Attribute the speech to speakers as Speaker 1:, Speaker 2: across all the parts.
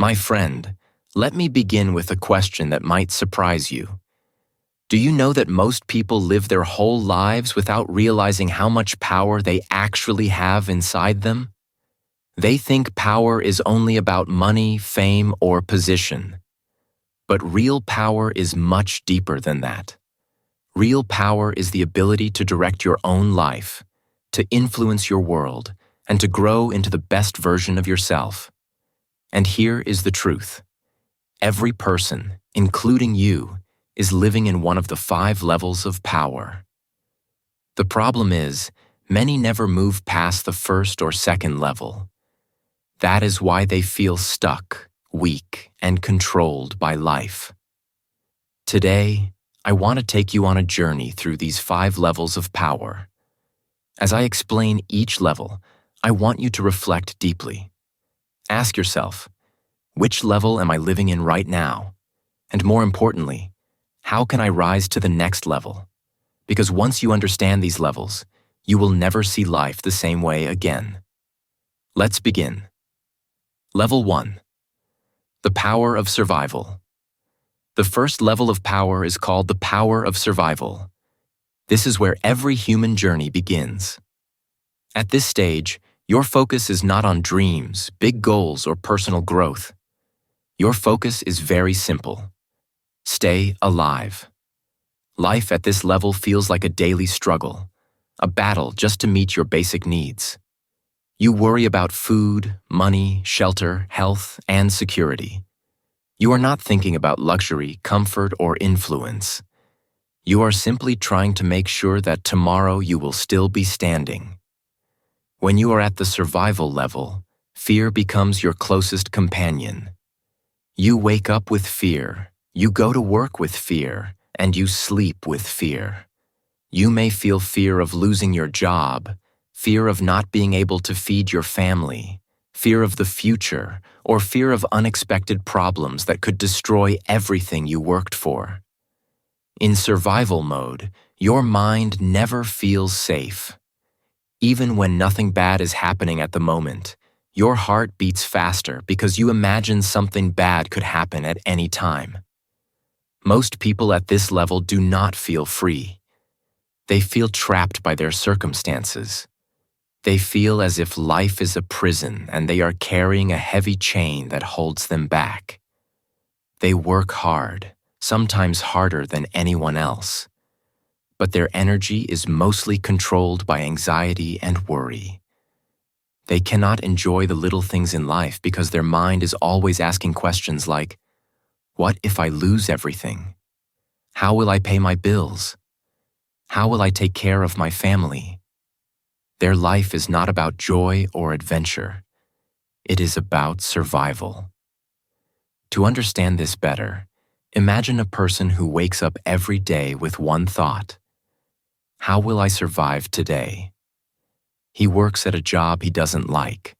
Speaker 1: My friend, let me begin with a question that might surprise you. Do you know that most people live their whole lives without realizing how much power they actually have inside them? They think power is only about money, fame, or position. But real power is much deeper than that. Real power is the ability to direct your own life, to influence your world, and to grow into the best version of yourself. And here is the truth. Every person, including you, is living in one of the 5 levels of power. The problem is, many never move past the first or second level. That is why they feel stuck, weak, and controlled by life. Today, I want to take you on a journey through these 5 levels of power. As I explain each level, I want you to reflect deeply. Ask yourself, which level am I living in right now? And more importantly, how can I rise to the next level? Because once you understand these levels, you will never see life the same way again. Let's begin. Level 1. The power of survival. The first level of power is called the power of survival. This is where every human journey begins. At this stage, your focus is not on dreams, big goals, or personal growth. Your focus is very simple. Stay alive. Life at this level feels like a daily struggle, a battle just to meet your basic needs. You worry about food, money, shelter, health, and security. You are not thinking about luxury, comfort, or influence. You are simply trying to make sure that tomorrow you will still be standing. When you are at the survival level, fear becomes your closest companion. You wake up with fear, you go to work with fear, and you sleep with fear. You may feel fear of losing your job, fear of not being able to feed your family, fear of the future, or fear of unexpected problems that could destroy everything you worked for. In survival mode, your mind never feels safe. Even when nothing bad is happening at the moment, your heart beats faster because you imagine something bad could happen at any time. Most people at this level do not feel free. They feel trapped by their circumstances. They feel as if life is a prison and they are carrying a heavy chain that holds them back. They work hard, sometimes harder than anyone else. But their energy is mostly controlled by anxiety and worry. They cannot enjoy the little things in life because their mind is always asking questions like, what if I lose everything? How will I pay my bills? How will I take care of my family? Their life is not about joy or adventure. It is about survival. To understand this better, imagine a person who wakes up every day with one thought. How will I survive today? He works at a job he doesn't like,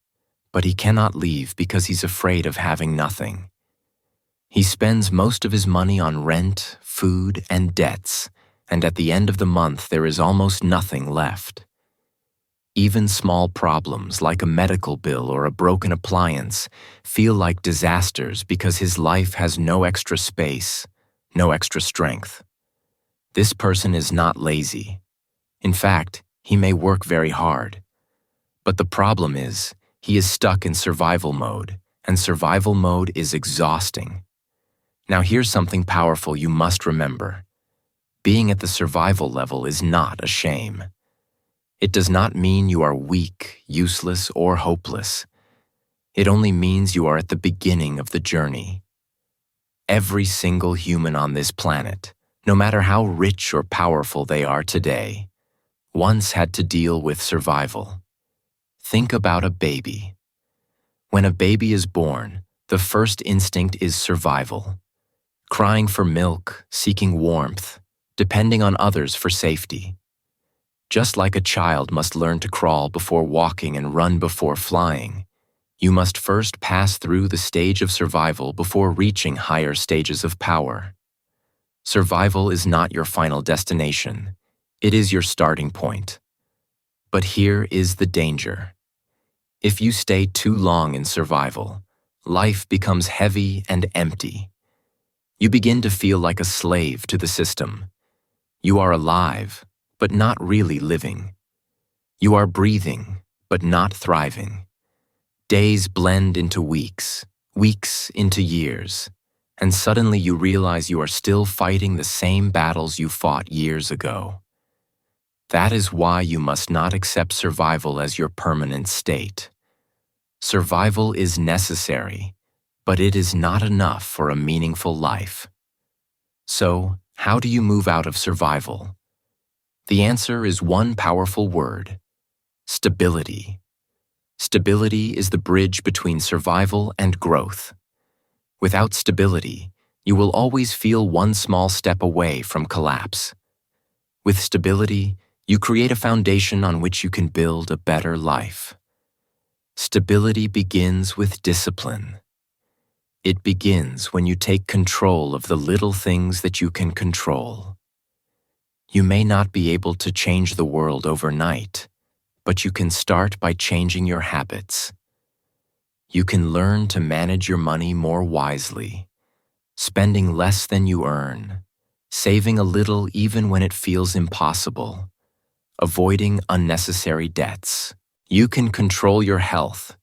Speaker 1: but he cannot leave because he's afraid of having nothing. He spends most of his money on rent, food, and debts, and at the end of the month there is almost nothing left. Even small problems like a medical bill or a broken appliance feel like disasters because his life has no extra space, no extra strength. This person is not lazy. In fact, he may work very hard. But the problem is, he is stuck in survival mode, and survival mode is exhausting. Now here's something powerful you must remember. Being at the survival level is not a shame. It does not mean you are weak, useless, or hopeless. It only means you are at the beginning of the journey. Every single human on this planet, no matter how rich or powerful they are today, once had to deal with survival. Think about a baby. When a baby is born, the first instinct is survival. Crying for milk, seeking warmth, depending on others for safety. Just like a child must learn to crawl before walking and run before flying, you must first pass through the stage of survival before reaching higher stages of power. Survival is not your final destination. It is your starting point. But here is the danger. If you stay too long in survival, Life becomes heavy and empty. You begin to feel like a slave to the system. You are alive, but not really living. You are breathing, but not thriving. Days blend into weeks, weeks into years, and suddenly you realize you are still fighting the same battles you fought years ago. That is why you must not accept survival as your permanent state. Survival is necessary, but it is not enough for a meaningful life. So, how do you move out of survival? The answer is one powerful word: stability. Stability is the bridge between survival and growth. Without stability, you will always feel one small step away from collapse. With stability, you create a foundation on which you can build a better life. Stability begins with discipline. It begins when you take control of the little things that you can control. You may not be able to change the world overnight, but you can start by changing your habits. You can learn to manage your money more wisely, spending less than you earn, saving a little even when it feels impossible, avoiding unnecessary debts. You can control your health,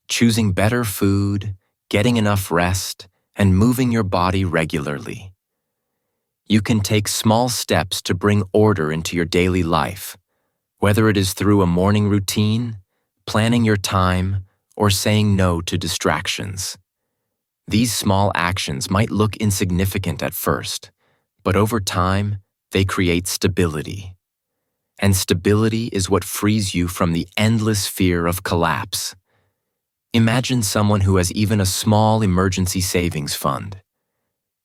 Speaker 1: choosing better food, getting enough rest, and moving your body regularly. You can take small steps to bring order into your daily life, whether it is through a morning routine, planning your time, or saying no to distractions. These small actions might look insignificant at first, but over time, they create stability. And stability is what frees you from the endless fear of collapse. Imagine someone who has even a small emergency savings fund.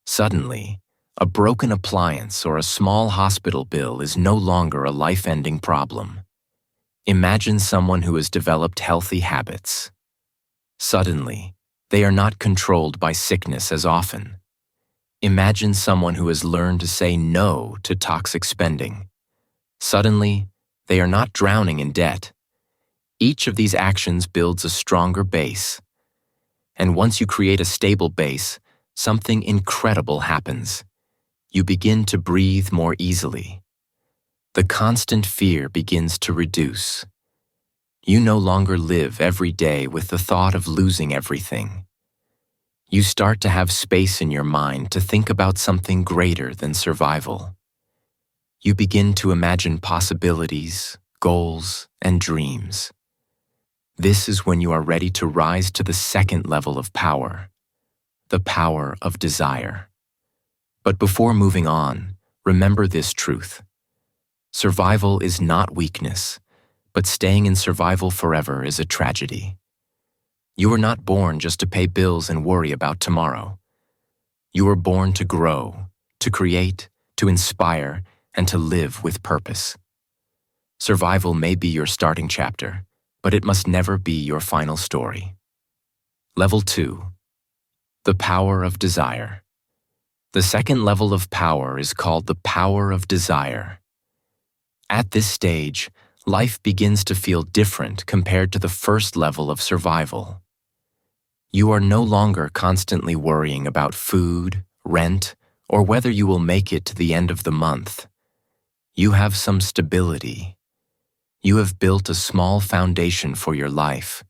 Speaker 1: Suddenly, a broken appliance or a small hospital bill is no longer a life-ending problem. Imagine someone who has developed healthy habits. Suddenly, they are not controlled by sickness as often. Imagine someone who has learned to say no to toxic spending. Suddenly, they are not drowning in debt. Each of these actions builds a stronger base. And once you create a stable base, something incredible happens. You begin to breathe more easily. The constant fear begins to reduce. You no longer live every day with the thought of losing everything. You start to have space in your mind to think about something greater than survival. You begin to imagine possibilities, goals, and dreams. This is when you are ready to rise to the second level of power, the power of desire. But before moving on, remember this truth. Survival is not weakness, but staying in survival forever is a tragedy. You were not born just to pay bills and worry about tomorrow. You were born to grow, to create, to inspire, and to live with purpose. Survival may be your starting chapter, but it must never be your final story. Level 2. The power of desire. The second level of power is called the power of desire. At this stage, life begins to feel different compared to the first level of survival. You are no longer constantly worrying about food, rent, or whether you will make it to the end of the month. You have some stability. You have built a small foundation for your life.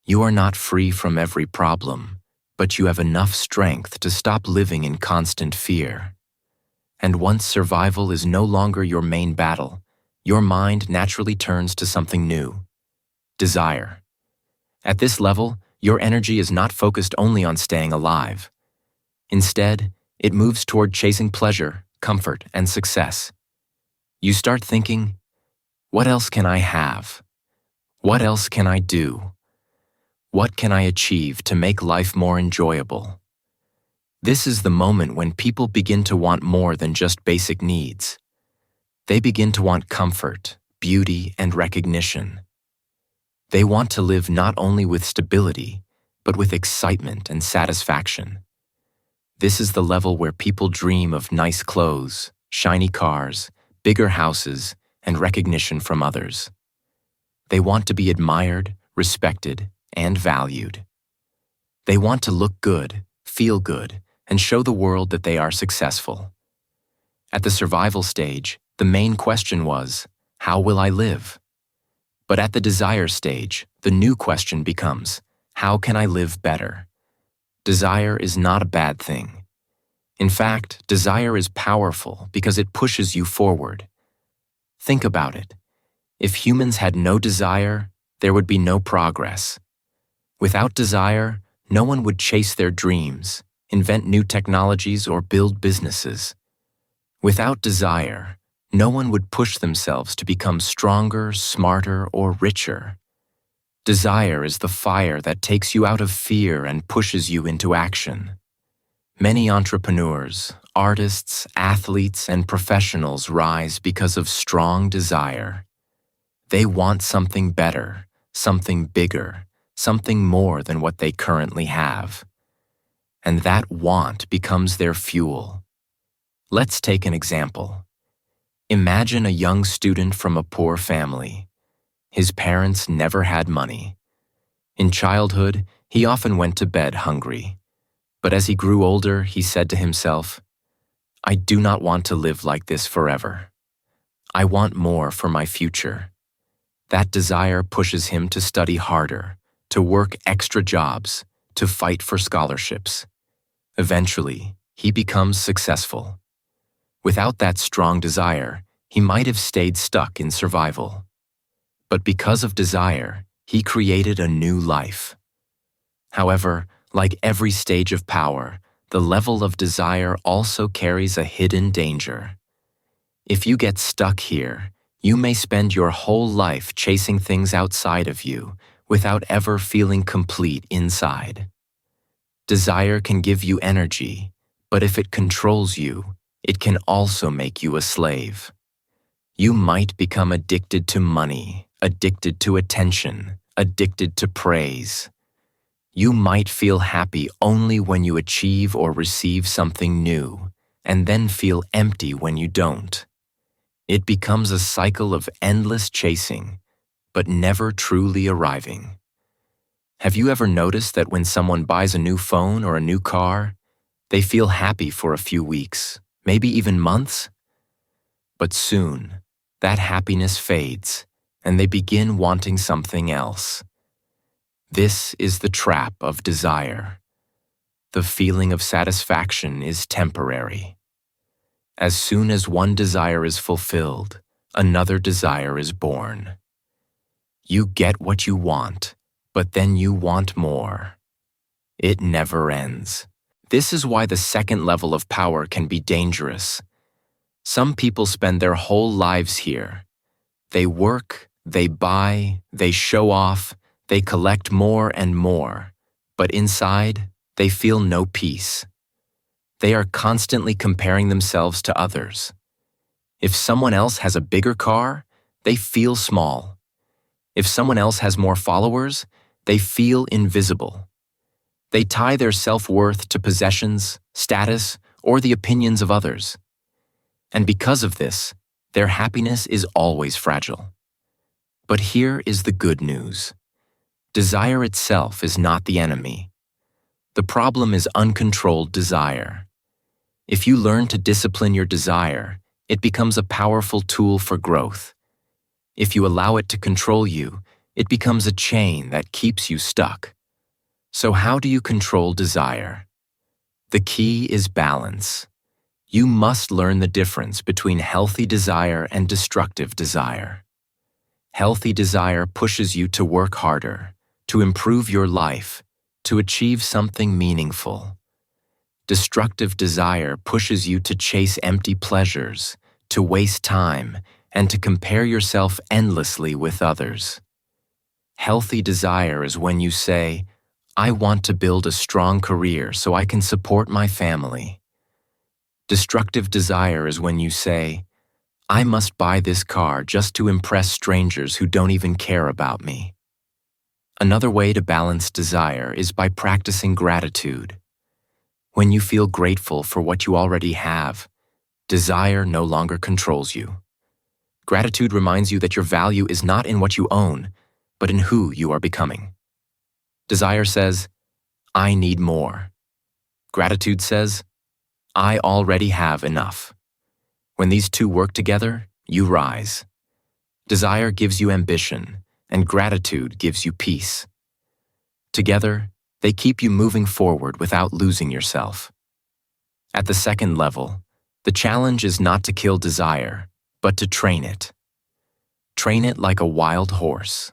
Speaker 1: You are not free from every problem, but you have enough strength to stop living in constant fear. And once survival is no longer your main battle, your mind naturally turns to something new: desire. At this level, your energy is not focused only on staying alive. Instead, it moves toward chasing pleasure, comfort, and success. You start thinking, what else can I have? What else can I do? What can I achieve to make life more enjoyable? This is the moment when people begin to want more than just basic needs. They begin to want comfort, beauty, and recognition. They want to live not only with stability, but with excitement and satisfaction. This is the level where people dream of nice clothes, shiny cars, bigger houses, and recognition from others. They want to be admired, respected, and valued. They want to look good, feel good, and show the world that they are successful. At the survival stage, the main question was, how will I live? But at the desire stage, the new question becomes, how can I live better? Desire is not a bad thing. In fact, desire is powerful because it pushes you forward. Think about it. If humans had no desire, there would be no progress. Without desire, no one would chase their dreams, invent new technologies, or build businesses. Without desire, no one would push themselves to become stronger, smarter, or richer. Desire is the fire that takes you out of fear and pushes you into action. Many entrepreneurs, artists, athletes, and professionals rise because of strong desire. They want something better, something bigger, something more than what they currently have. And that want becomes their fuel. Let's take an example. Imagine a young student from a poor family. His parents never had money. In childhood, he often went to bed hungry. But as he grew older, he said to himself, "I do not want to live like this forever. I want more for my future." That desire pushes him to study harder, to work extra jobs, to fight for scholarships. Eventually, he becomes successful. Without that strong desire, he might have stayed stuck in survival. But because of desire, he created a new life. However, like every stage of power, the level of desire also carries a hidden danger. If you get stuck here, you may spend your whole life chasing things outside of you without ever feeling complete inside. Desire can give you energy, but if it controls you, it can also make you a slave. You might become addicted to money, addicted to attention, addicted to praise. You might feel happy only when you achieve or receive something new, and then feel empty when you don't. It becomes a cycle of endless chasing, but never truly arriving. Have you ever noticed that when someone buys a new phone or a new car, they feel happy for a few weeks, maybe even months? But soon, that happiness fades, and they begin wanting something else. This is the trap of desire. The feeling of satisfaction is temporary. As soon as one desire is fulfilled, another desire is born. You get what you want, but then you want more. It never ends. This is why the second level of power can be dangerous. Some people spend their whole lives here. They work, they buy, they show off, they collect more and more, but inside, they feel no peace. They are constantly comparing themselves to others. If someone else has a bigger car, they feel small. If someone else has more followers, they feel invisible. They tie their self-worth to possessions, status, or the opinions of others. And because of this, their happiness is always fragile. But here is the good news. Desire itself is not the enemy. The problem is uncontrolled desire. If you learn to discipline your desire, it becomes a powerful tool for growth. If you allow it to control you, it becomes a chain that keeps you stuck. So how do you control desire? The key is balance. You must learn the difference between healthy desire and destructive desire. Healthy desire pushes you to work harder, to improve your life, to achieve something meaningful. Destructive desire pushes you to chase empty pleasures, to waste time, and to compare yourself endlessly with others. Healthy desire is when you say, "I want to build a strong career so I can support my family." Destructive desire is when you say, "I must buy this car just to impress strangers who don't even care about me." Another way to balance desire is by practicing gratitude. When you feel grateful for what you already have, desire no longer controls you. Gratitude reminds you that your value is not in what you own, but in who you are becoming. Desire says, I need more. Gratitude says, I already have enough. When these two work together, you rise. Desire gives you ambition, and gratitude gives you peace. Together, they keep you moving forward without losing yourself. At the second level, the challenge is not to kill desire, but to train it. Train it like a wild horse.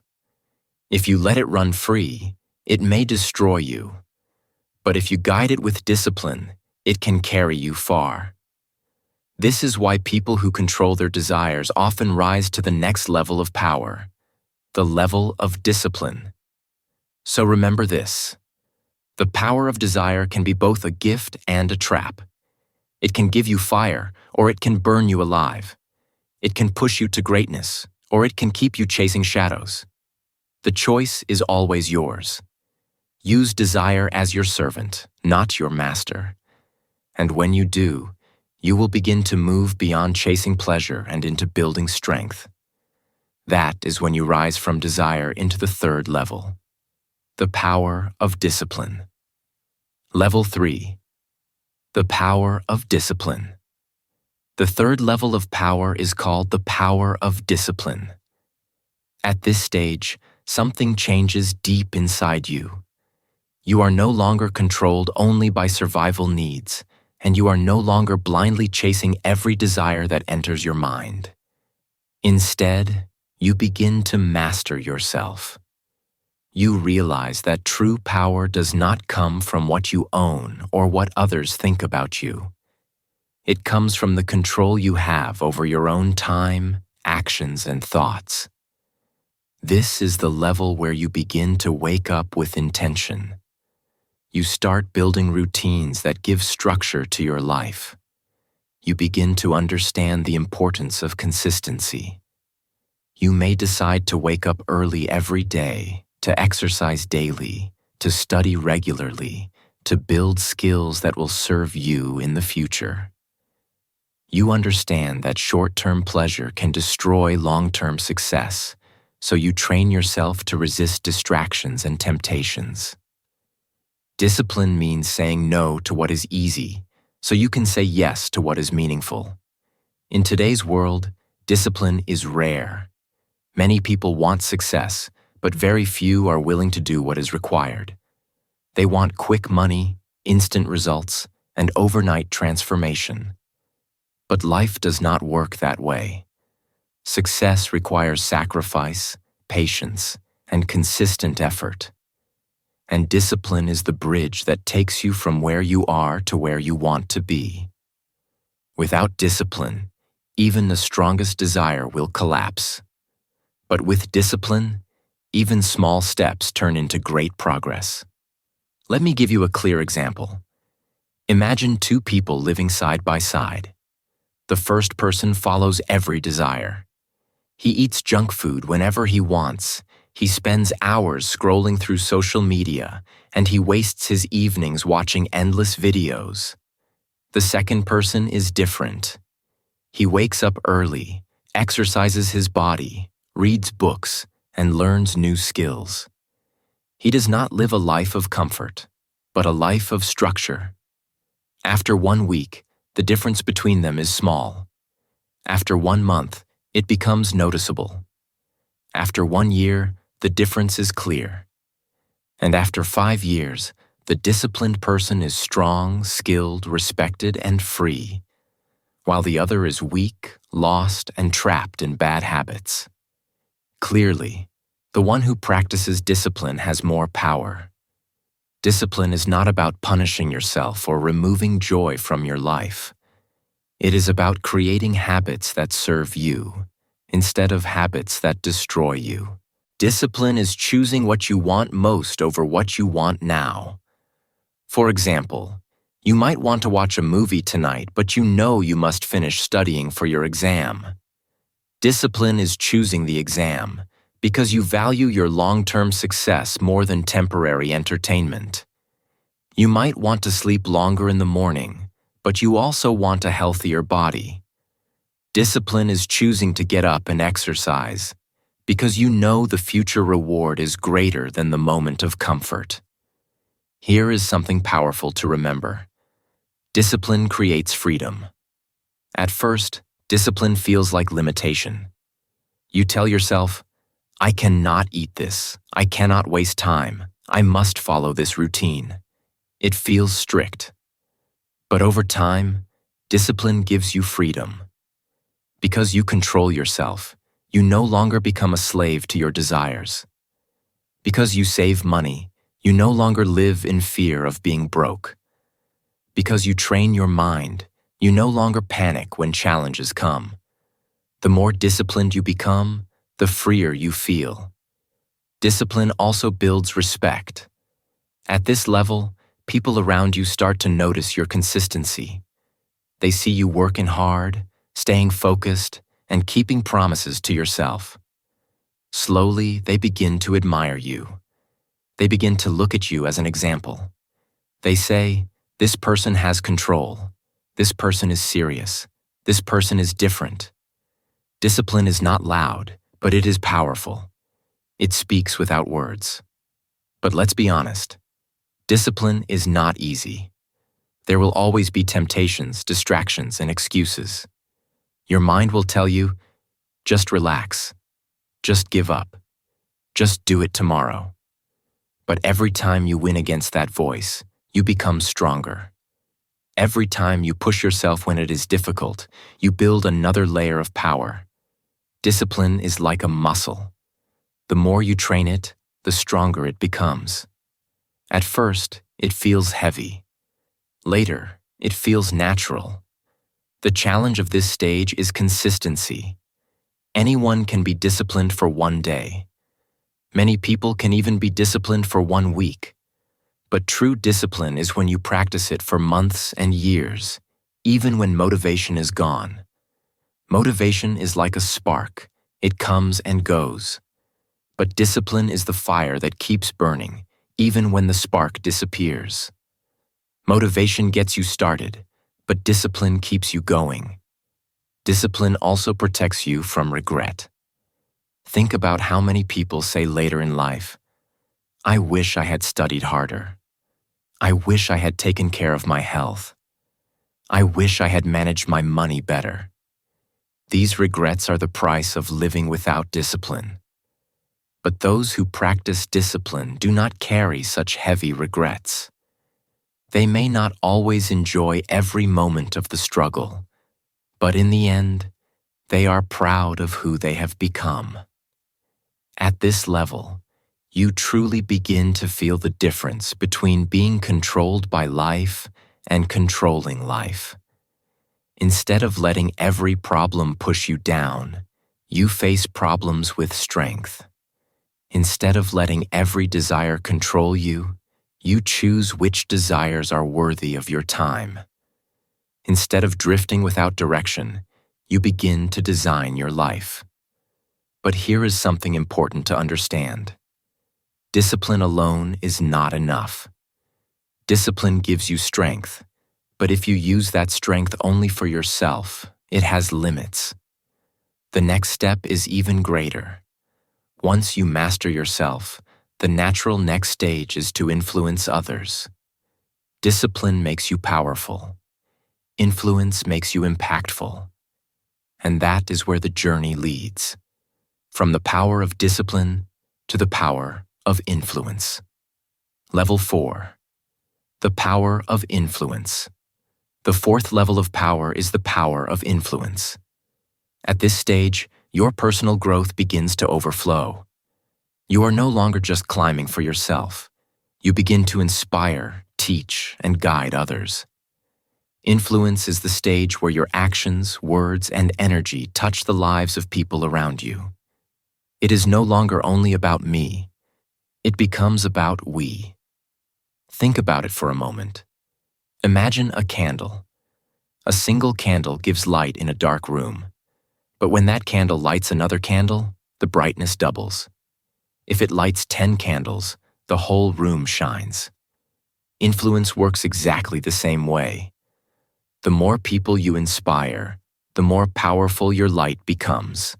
Speaker 1: If you let it run free, it may destroy you. But if you guide it with discipline, it can carry you far. This is why people who control their desires often rise to the next level of power, the level of discipline. So remember this: the power of desire can be both a gift and a trap. It can give you fire, or it can burn you alive. It can push you to greatness, or it can keep you chasing shadows. The choice is always yours. Use desire as your servant, not your master. And when you do, you will begin to move beyond chasing pleasure and into building strength. That is when you rise from desire into the third level, the power of discipline. Level 3. The power of discipline. The third level of power is called the power of discipline. At this stage, something changes deep inside you. You are no longer controlled only by survival needs, and you are no longer blindly chasing every desire that enters your mind. Instead, you begin to master yourself. You realize that true power does not come from what you own or what others think about you. It comes from the control you have over your own time, actions, and thoughts. This is the level where you begin to wake up with intention. You start building routines that give structure to your life. You begin to understand the importance of consistency. You may decide to wake up early every day, to exercise daily, to study regularly, to build skills that will serve you in the future. You understand that short-term pleasure can destroy long-term success, so you train yourself to resist distractions and temptations. Discipline means saying no to what is easy, so you can say yes to what is meaningful. In today's world, discipline is rare. Many people want success, but very few are willing to do what is required. They want quick money, instant results, and overnight transformation. But life does not work that way. Success requires sacrifice, patience, and consistent effort. And discipline is the bridge that takes you from where you are to where you want to be. Without discipline, even the strongest desire will collapse. But with discipline, even small steps turn into great progress. Let me give you a clear example. Imagine two people living side by side. The first person follows every desire. He eats junk food whenever he wants. He spends hours scrolling through social media, and he wastes his evenings watching endless videos. The second person is different. He wakes up early, exercises his body, reads books, and learns new skills. He does not live a life of comfort, but a life of structure. After 1 week, the difference between them is small. After 1 month, it becomes noticeable. After 1 year, the difference is clear. And after 5 years, the disciplined person is strong, skilled, respected, and free, while the other is weak, lost, and trapped in bad habits. Clearly, the one who practices discipline has more power. Discipline is not about punishing yourself or removing joy from your life. It is about creating habits that serve you, instead of habits that destroy you. Discipline is choosing what you want most over what you want now. For example, you might want to watch a movie tonight, but you know you must finish studying for your exam. Discipline is choosing the exam because you value your long-term success more than temporary entertainment. You might want to sleep longer in the morning, but you also want a healthier body. Discipline is choosing to get up and exercise because you know the future reward is greater than the moment of comfort. Here is something powerful to remember. Discipline creates freedom. At first, discipline feels like limitation. You tell yourself, I cannot eat this. I cannot waste time. I must follow this routine. It feels strict. But over time, discipline gives you freedom. Because you control yourself, you no longer become a slave to your desires. Because you save money, you no longer live in fear of being broke. Because you train your mind, you no longer panic when challenges come. The more disciplined you become, the freer you feel. Discipline also builds respect. At this level, people around you start to notice your consistency. They see you working hard, staying focused, and keeping promises to yourself. Slowly, they begin to admire you. They begin to look at you as an example. They say, this person has control. This person is serious. This person is different. Discipline is not loud, but it is powerful. It speaks without words. But let's be honest, discipline is not easy. There will always be temptations, distractions, and excuses. Your mind will tell you, just relax, just give up, just do it tomorrow. But every time you win against that voice, you become stronger. Every time you push yourself when it is difficult, you build another layer of power. Discipline is like a muscle. The more you train it, the stronger it becomes. At first, it feels heavy. Later, it feels natural. The challenge of this stage is consistency. Anyone can be disciplined for one day. Many people can even be disciplined for 1 week. But true discipline is when you practice it for months and years, even when motivation is gone. Motivation is like a spark. It comes and goes. But discipline is the fire that keeps burning, even when the spark disappears. Motivation gets you started, but discipline keeps you going. Discipline also protects you from regret. Think about how many people say later in life, I wish I had studied harder. I wish I had taken care of my health. I wish I had managed my money better. These regrets are the price of living without discipline. But those who practice discipline do not carry such heavy regrets. They may not always enjoy every moment of the struggle, but in the end, they are proud of who they have become. At this level, you truly begin to feel the difference between being controlled by life and controlling life. Instead of letting every problem push you down, you face problems with strength. Instead of letting every desire control you, you choose which desires are worthy of your time. Instead of drifting without direction, you begin to design your life. But here is something important to understand. Discipline alone is not enough. Discipline gives you strength, but if you use that strength only for yourself, it has limits. The next step is even greater. Once you master yourself, the natural next stage is to influence others. Discipline makes you powerful. Influence makes you impactful. And that is where the journey leads. From the power of discipline to the power of influence. Level 4. The power of influence. The fourth level of power is the power of influence. At this stage, your personal growth begins to overflow. You are no longer just climbing for yourself. You begin to inspire, teach, and guide others. Influence is the stage where your actions, words, and energy touch the lives of people around you. It is no longer only about me. It becomes about we. Think about it for a moment. Imagine a candle. A single candle gives light in a dark room. But when that candle lights another candle, the brightness doubles. If it lights 10 candles, the whole room shines. Influence works exactly the same way. The more people you inspire, the more powerful your light becomes.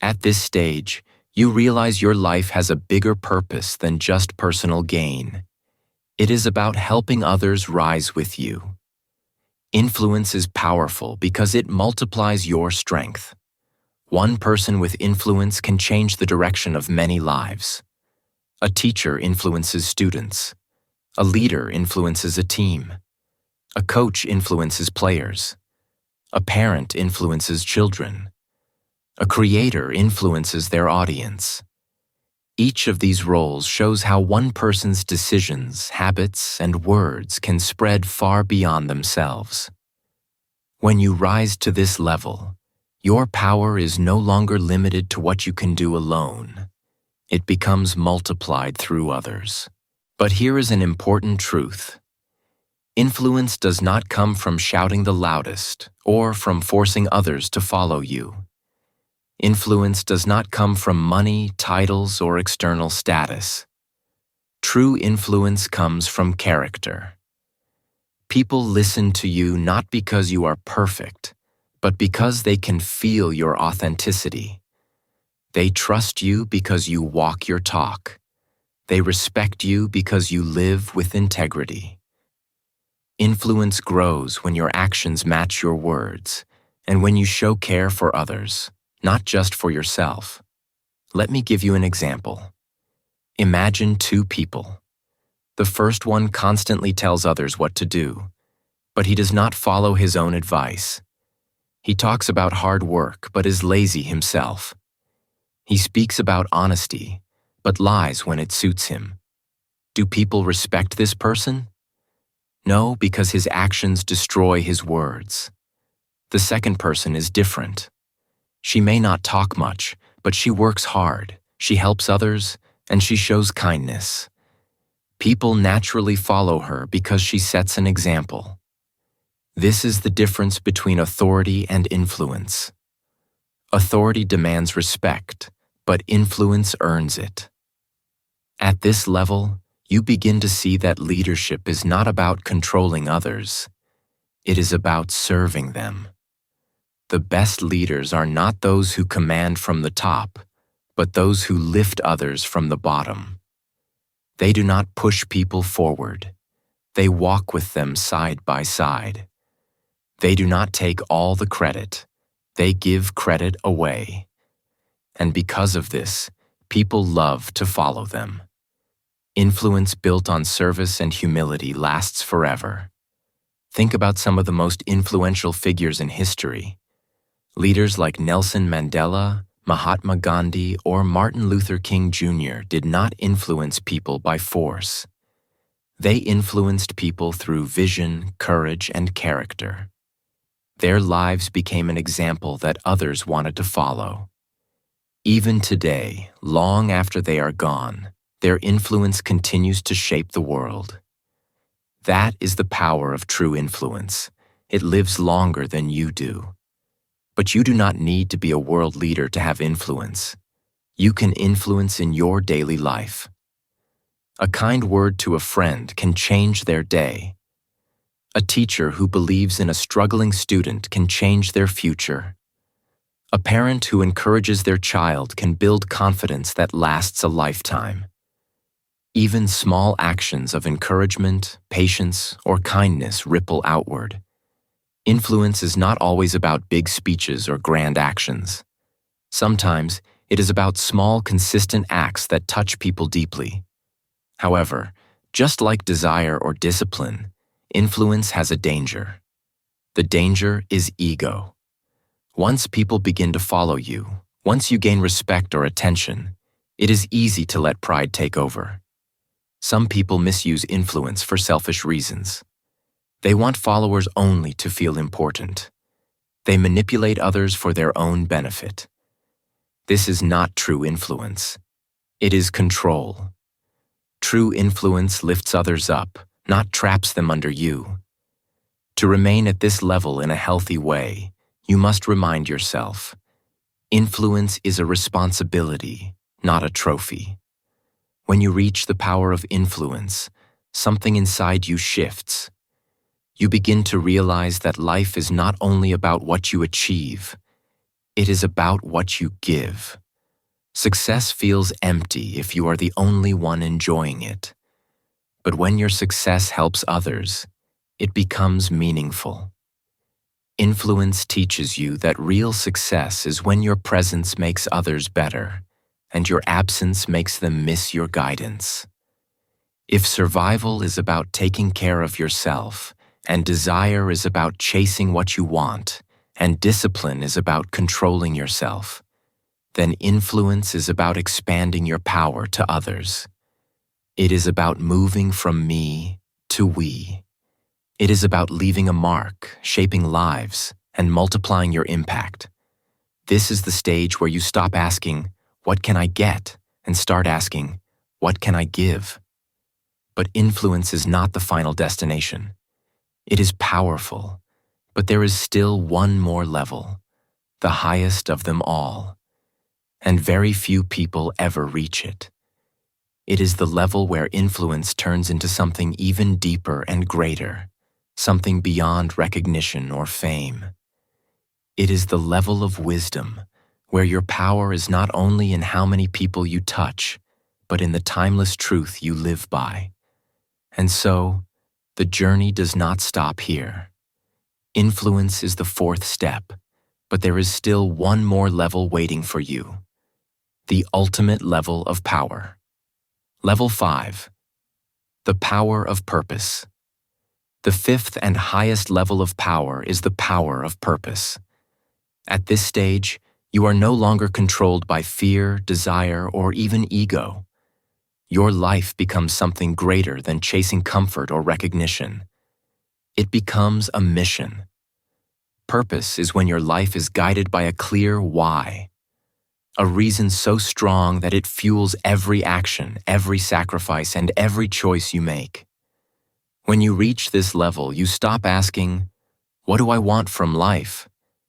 Speaker 1: At this stage, you realize your life has a bigger purpose than just personal gain. It is about helping others rise with you. Influence is powerful because it multiplies your strength. One person with influence can change the direction of many lives. A teacher influences students. A leader influences a team. A coach influences players. A parent influences children. A creator influences their audience. Each of these roles shows how one person's decisions, habits, and words can spread far beyond themselves. When you rise to this level, your power is no longer limited to what you can do alone. It becomes multiplied through others. But here is an important truth. Influence does not come from shouting the loudest or from forcing others to follow you. Influence does not come from money, titles, or external status. True influence comes from character. People listen to you not because you are perfect, but because they can feel your authenticity. They trust you because you walk your talk. They respect you because you live with integrity. Influence grows when your actions match your words and when you show care for others, not just for yourself. Let me give you an example. Imagine two people. The first one constantly tells others what to do, but he does not follow his own advice. He talks about hard work but is lazy himself. He speaks about honesty, but lies when it suits him. Do people respect this person? No, because his actions destroy his words. The second person is different. She may not talk much, but she works hard, she helps others, and she shows kindness. People naturally follow her because she sets an example. This is the difference between authority and influence. Authority demands respect, but influence earns it. At this level, you begin to see that leadership is not about controlling others. It is about serving them. The best leaders are not those who command from the top, but those who lift others from the bottom. They do not push people forward. They walk with them side by side. They do not take all the credit. They give credit away. And because of this, people love to follow them. Influence built on service and humility lasts forever. Think about some of the most influential figures in history. Leaders like Nelson Mandela, Mahatma Gandhi, or Martin Luther King Jr. did not influence people by force. They influenced people through vision, courage, and character. Their lives became an example that others wanted to follow. Even today, long after they are gone, their influence continues to shape the world. That is the power of true influence. It lives longer than you do. But you do not need to be a world leader to have influence. You can influence in your daily life. A kind word to a friend can change their day. A teacher who believes in a struggling student can change their future. A parent who encourages their child can build confidence that lasts a lifetime. Even small actions of encouragement, patience, or kindness ripple outward. Influence is not always about big speeches or grand actions. Sometimes it is about small, consistent acts that touch people deeply. However, just like desire or discipline, influence has a danger. The danger is ego. Once people begin to follow you, once you gain respect or attention, it is easy to let pride take over. Some people misuse influence for selfish reasons. They want followers only to feel important. They manipulate others for their own benefit. This is not true influence. It is control. True influence lifts others up, not traps them under you. To remain at this level in a healthy way, you must remind yourself, influence is a responsibility, not a trophy. When you reach the power of influence, something inside you shifts. You begin to realize that life is not only about what you achieve, it is about what you give. Success feels empty if you are the only one enjoying it. But when your success helps others, it becomes meaningful. Influence teaches you that real success is when your presence makes others better, and your absence makes them miss your guidance. If survival is about taking care of yourself, and desire is about chasing what you want, and discipline is about controlling yourself, then influence is about expanding your power to others. It is about moving from me to we. It is about leaving a mark, shaping lives, and multiplying your impact. This is the stage where you stop asking, "What can I get?" and start asking, "What can I give?" But influence is not the final destination. It is powerful, but there is still one more level, the highest of them all, and very few people ever reach it. It is the level where influence turns into something even deeper and greater, something beyond recognition or fame. It is the level of wisdom, where your power is not only in how many people you touch, but in the timeless truth you live by. And so, the journey does not stop here. Influence is the fourth step, but there is still one more level waiting for you. The ultimate level of power. Level 5. The power of purpose. The fifth and highest level of power is the power of purpose. At this stage, you are no longer controlled by fear, desire, or even ego. Your life becomes something greater than chasing comfort or recognition. It becomes a mission. Purpose is when your life is guided by a clear why, a reason so strong that it fuels every action, every sacrifice, and every choice you make. When you reach this level, you stop asking, "What do I want from life?"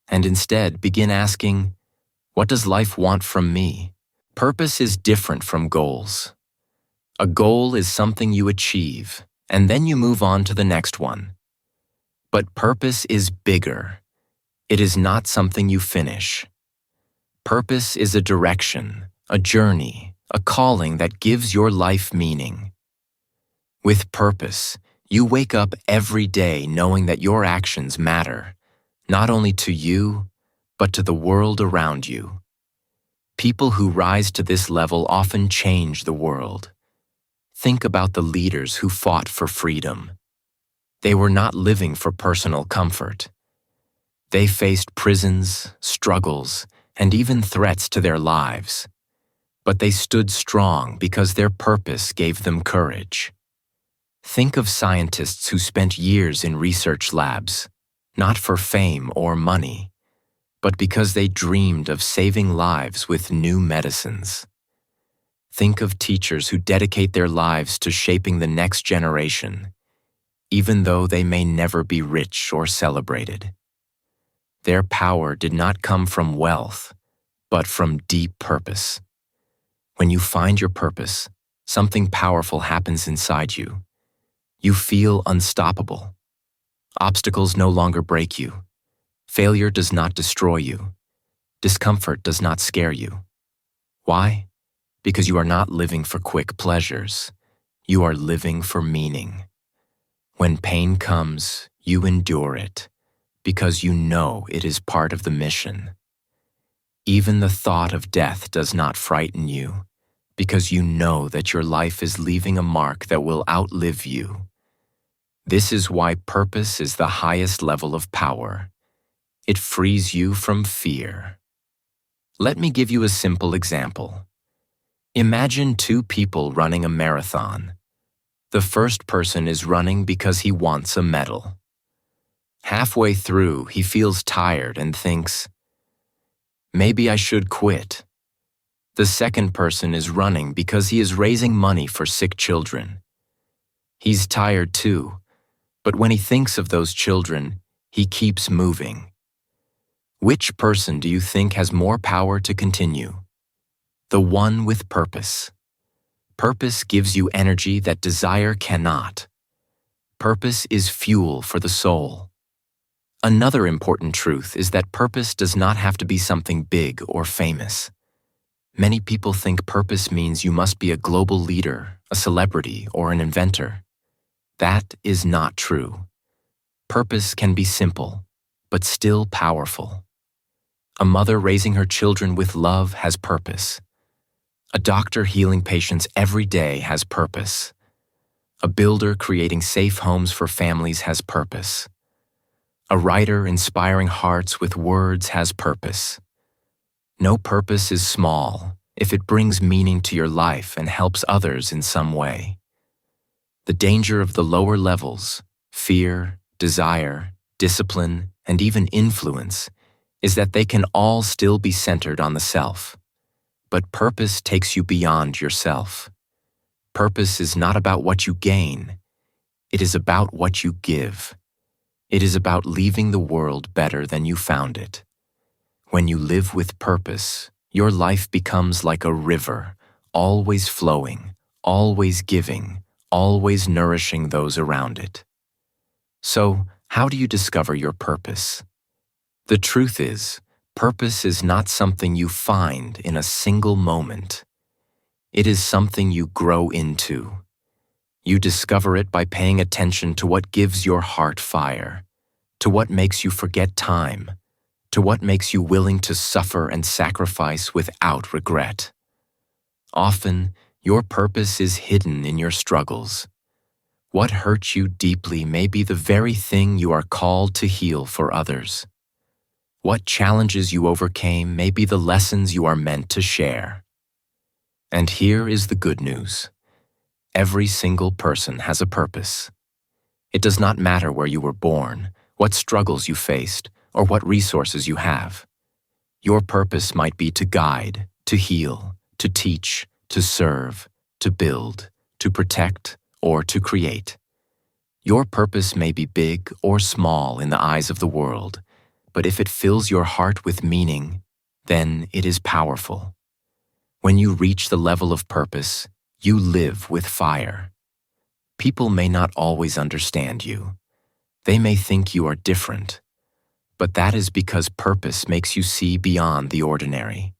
Speaker 1: and instead begin asking, "What does life want from me?" Purpose is different from goals. A goal is something you achieve, and then you move on to the next one. But purpose is bigger. It is not something you finish. Purpose is a direction, a journey, a calling that gives your life meaning. With purpose, you wake up every day knowing that your actions matter, not only to you, but to the world around you. People who rise to this level often change the world. Think about the leaders who fought for freedom. They were not living for personal comfort. They faced prisons, struggles, and even threats to their lives. But they stood strong because their purpose gave them courage. Think of scientists who spent years in research labs, not for fame or money, but because they dreamed of saving lives with new medicines. Think of teachers who dedicate their lives to shaping the next generation, even though they may never be rich or celebrated. Their power did not come from wealth, but from deep purpose. When you find your purpose, something powerful happens inside you. You feel unstoppable. Obstacles no longer break you. Failure does not destroy you. Discomfort does not scare you. Why? Because you are not living for quick pleasures. You are living for meaning. When pain comes, you endure it, because you know it is part of the mission. Even the thought of death does not frighten you, because you know that your life is leaving a mark that will outlive you. This is why purpose is the highest level of power. It frees you from fear. Let me give you a simple example. Imagine two people running a marathon. The first person is running because he wants a medal. Halfway through, he feels tired and thinks, "Maybe I should quit." The second person is running because he is raising money for sick children. He's tired too, but when he thinks of those children, he keeps moving. Which person do you think has more power to continue? The one with purpose. Purpose gives you energy that desire cannot. Purpose is fuel for the soul. Another important truth is that purpose does not have to be something big or famous. Many people think purpose means you must be a global leader, a celebrity, or an inventor. That is not true. Purpose can be simple, but still powerful. A mother raising her children with love has purpose. A doctor healing patients every day has purpose. A builder creating safe homes for families has purpose. A writer inspiring hearts with words has purpose. No purpose is small if it brings meaning to your life and helps others in some way. The danger of the lower levels, fear, desire, discipline, and even influence, is that they can all still be centered on the self. But purpose takes you beyond yourself. Purpose is not about what you gain. It is about what you give. It is about leaving the world better than you found it. When you live with purpose, your life becomes like a river, always flowing, always giving, always nourishing those around it. So, how do you discover your purpose? The truth is, purpose is not something you find in a single moment. It is something you grow into. You discover it by paying attention to what gives your heart fire, to what makes you forget time, to what makes you willing to suffer and sacrifice without regret. Often, your purpose is hidden in your struggles. What hurts you deeply may be the very thing you are called to heal for others. What challenges you overcame may be the lessons you are meant to share. And here is the good news. Every single person has a purpose. It does not matter where you were born, what struggles you faced, or what resources you have. Your purpose might be to guide, to heal, to teach, to serve, to build, to protect, or to create. Your purpose may be big or small in the eyes of the world, but if it fills your heart with meaning, then it is powerful. When you reach the level of purpose, you live with fire. People may not always understand you. They may think you are different, but that is because purpose makes you see beyond the ordinary.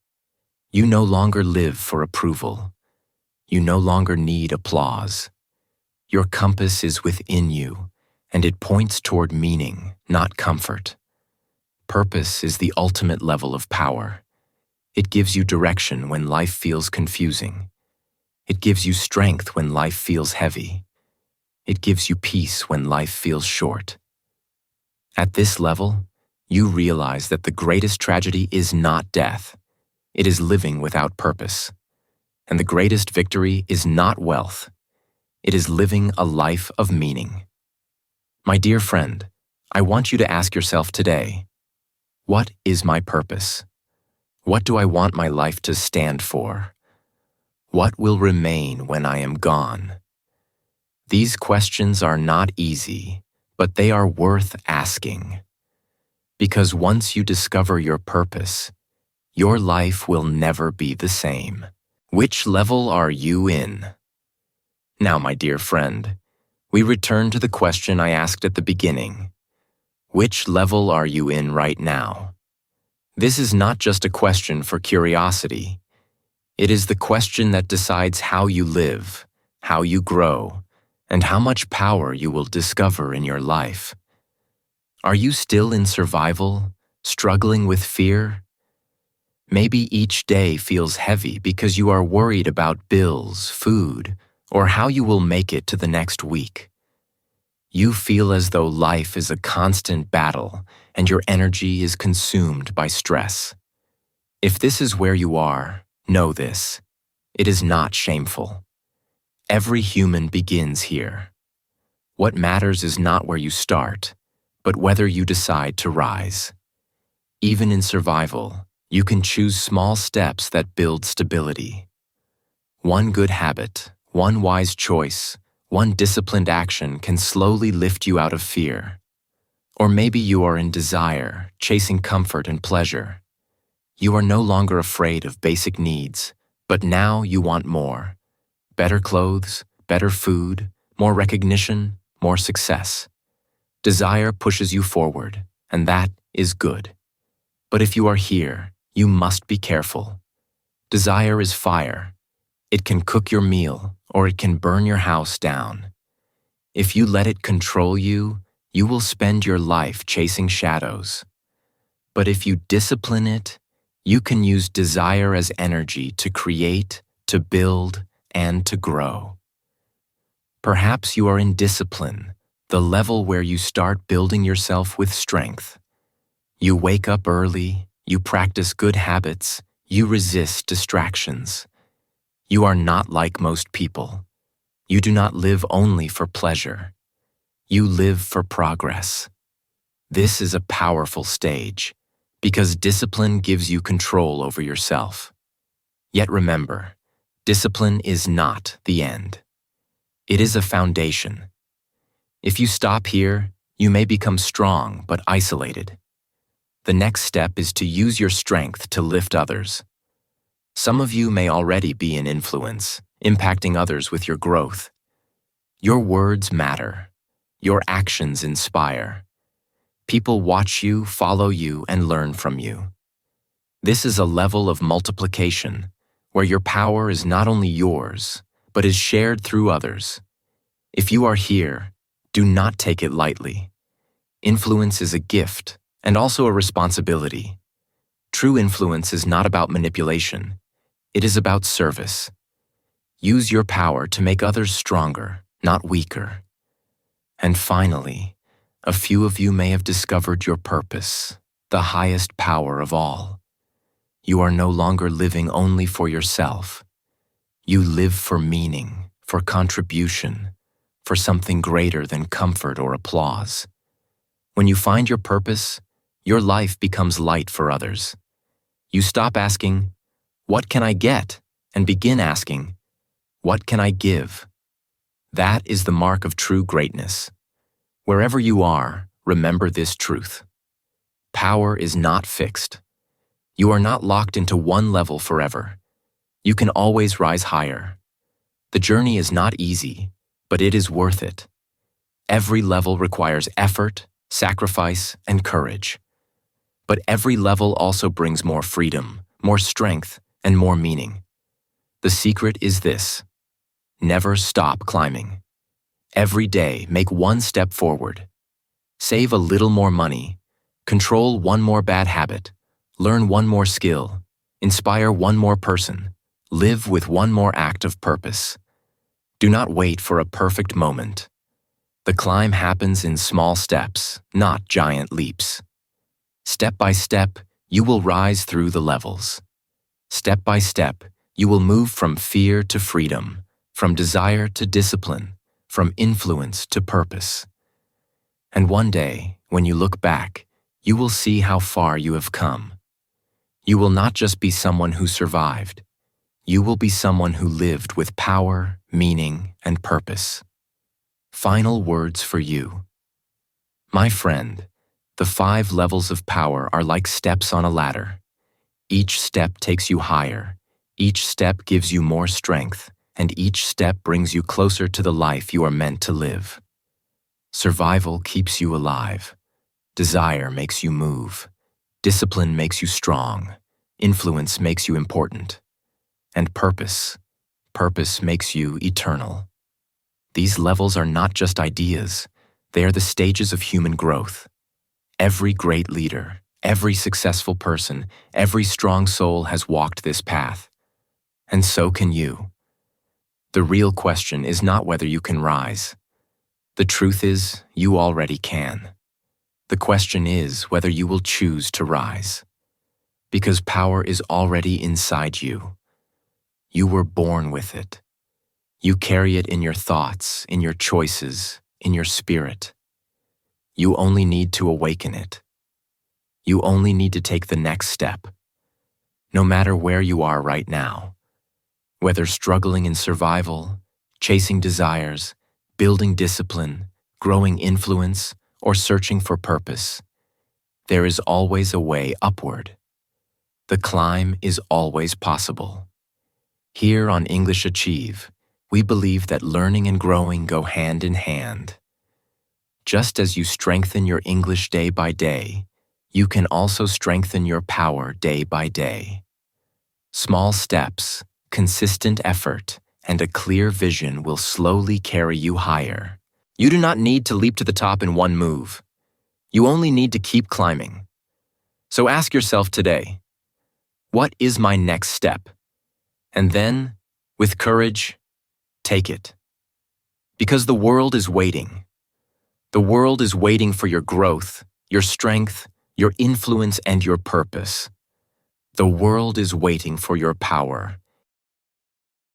Speaker 1: You no longer live for approval. You no longer need applause. Your compass is within you, and it points toward meaning, not comfort. Purpose is the ultimate level of power. It gives you direction when life feels confusing. It gives you strength when life feels heavy. It gives you peace when life feels short. At this level, you realize that the greatest tragedy is not death. It is living without purpose. And the greatest victory is not wealth. It is living a life of meaning. My dear friend, I want you to ask yourself today, what is my purpose? What do I want my life to stand for? What will remain when I am gone? These questions are not easy, but they are worth asking. Because once you discover your purpose, your life will never be the same. Which level are you in? Now, my dear friend, we return to the question I asked at the beginning. Which level are you in right now? This is not just a question for curiosity. It is the question that decides how you live, how you grow, and how much power you will discover in your life. Are you still in survival, struggling with fear? Maybe each day feels heavy because you are worried about bills, food, or how you will make it to the next week. You feel as though life is a constant battle and your energy is consumed by stress. If this is where you are, know this. It is not shameful. Every human begins here. What matters is not where you start, but whether you decide to rise. Even in survival, you can choose small steps that build stability. One good habit, one wise choice, one disciplined action can slowly lift you out of fear. Or maybe you are in desire, chasing comfort and pleasure. You are no longer afraid of basic needs, but now you want more. Better clothes, better food, more recognition, more success. Desire pushes you forward, and that is good. But if you are here, you must be careful. Desire is fire. It can cook your meal, or it can burn your house down. If you let it control you, you will spend your life chasing shadows. But if you discipline it, you can use desire as energy to create, to build, and to grow. Perhaps you are in discipline, the level where you start building yourself with strength. You wake up early, you practice good habits, you resist distractions. You are not like most people. You do not live only for pleasure. You live for progress. This is a powerful stage, because discipline gives you control over yourself. Yet remember, discipline is not the end. It is a foundation. If you stop here, you may become strong but isolated. The next step is to use your strength to lift others. Some of you may already be an influence, impacting others with your growth. Your words matter. Your actions inspire. People watch you, follow you, and learn from you. This is a level of multiplication, where your power is not only yours, but is shared through others. If you are here, do not take it lightly. Influence is a gift, and also a responsibility. True influence is not about manipulation. It is about service. Use your power to make others stronger, not weaker. And finally, a few of you may have discovered your purpose, the highest power of all. You are no longer living only for yourself. You live for meaning, for contribution, for something greater than comfort or applause. When you find your purpose, your life becomes light for others. You stop asking, "What can I get?" and begin asking, "What can I give?" That is the mark of true greatness. Wherever you are, remember this truth. Power is not fixed. You are not locked into one level forever. You can always rise higher. The journey is not easy, but it is worth it. Every level requires effort, sacrifice, and courage. But every level also brings more freedom, more strength, and more meaning. The secret is this: never stop climbing. Every day, make one step forward. Save a little more money. Control one more bad habit. Learn one more skill. Inspire one more person. Live with one more act of purpose. Do not wait for a perfect moment. The climb happens in small steps, not giant leaps. Step by step, you will rise through the levels. Step by step, you will move from fear to freedom, from desire to discipline, from influence to purpose. And one day, when you look back, you will see how far you have come. You will not just be someone who survived. You will be someone who lived with power, meaning, and purpose. Final words for you. My friend, the 5 levels of power are like steps on a ladder. Each step takes you higher. Each step gives you more strength, and each step brings you closer to the life you are meant to live. Survival keeps you alive. Desire makes you move. Discipline makes you strong. Influence makes you important. And purpose makes you eternal. These levels are not just ideas. They are the stages of human growth. Every great leader, every successful person, every strong soul has walked this path. And so can you. The real question is not whether you can rise. The truth is, you already can. The question is whether you will choose to rise. Because power is already inside you. You were born with it. You carry it in your thoughts, in your choices, in your spirit. You only need to awaken it. You only need to take the next step. No matter where you are right now, whether struggling in survival, chasing desires, building discipline, growing influence, or searching for purpose, there is always a way upward. The climb is always possible. Here on English Achieve, we believe that learning and growing go hand in hand. Just as you strengthen your English day by day, you can also strengthen your power day by day. Small steps, consistent effort, and a clear vision will slowly carry you higher. You do not need to leap to the top in one move. You only need to keep climbing. So ask yourself today, what is my next step? And then, with courage, take it. Because the world is waiting. The world is waiting for your growth, your strength, your influence, and your purpose. The world is waiting for your power.